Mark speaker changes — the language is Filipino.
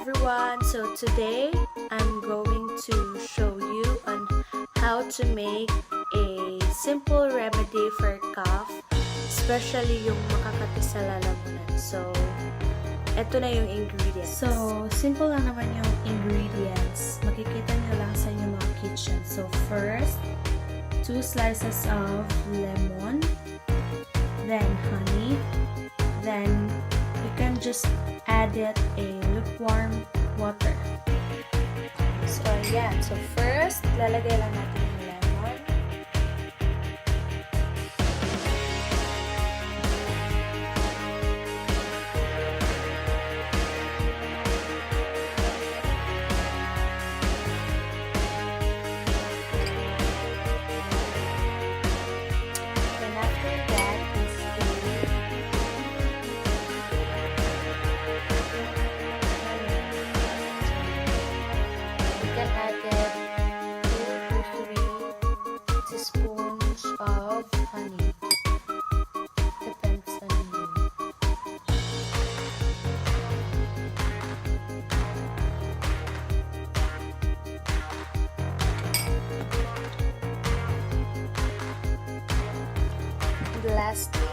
Speaker 1: everyone, so today I'm going to show you on how to make a simple remedy for cough, especially yung makakati sa lalamunan. So, eto na yung ingredients. So, simple lang naman yung ingredients. Makikita nyo lang sa inyong mga kitchen. So, first, 2 slices of lemon, then honey, then you can just add it a lukewarm water. So, ayan. So, first, lalagay lang natin yung lemon. Then after that is can add it 2 to 3 teaspoons of honey. Depends on you. And lastly,